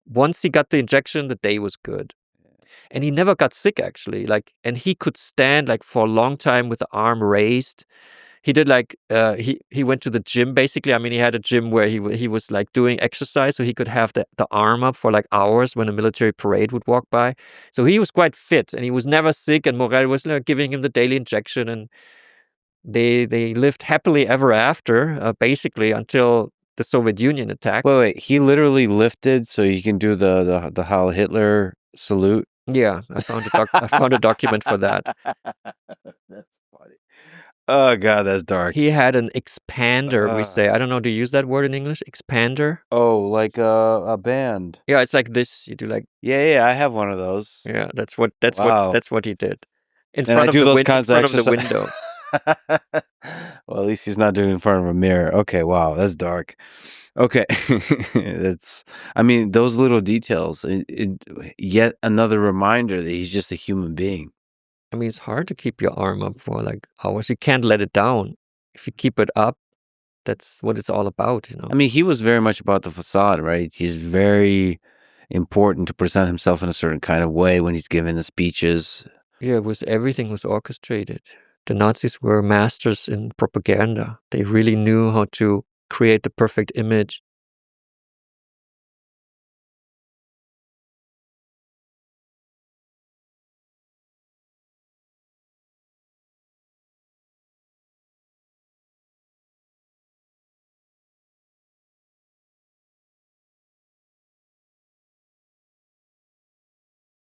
once he got the injection, the day was good. And he never got sick, actually. And he could stand for a long time with the arm raised. He did he went to the gym, basically. I mean, he had a gym where he was doing exercise, so he could have the arm up for hours when a military parade would walk by. So he was quite fit, and he was never sick, and Morel was giving him the daily injection, and they lived happily ever after, basically, until the Soviet Union attacked. Wait, he literally lifted so he can do the Heil Hitler salute? Yeah, I found a document for that. That's funny. Oh God, that's dark. He had an expander, we say. I don't know, do you use that word in English? Expander? Oh, like a band. Yeah, it's like this. You do Yeah, I have one of those. Yeah, that's what he did. In front of the window. Well, at least he's not doing it in front of a mirror. Okay, wow, that's dark. Okay. Those little details, yet another reminder that he's just a human being. It's hard to keep your arm up for hours. You can't let it down. If you keep it up, that's what it's all about, He was very much about the facade, right? He's very important to present himself in a certain kind of way when he's giving the speeches. Yeah, everything was orchestrated. The Nazis were masters in propaganda. They really knew how to create the perfect image.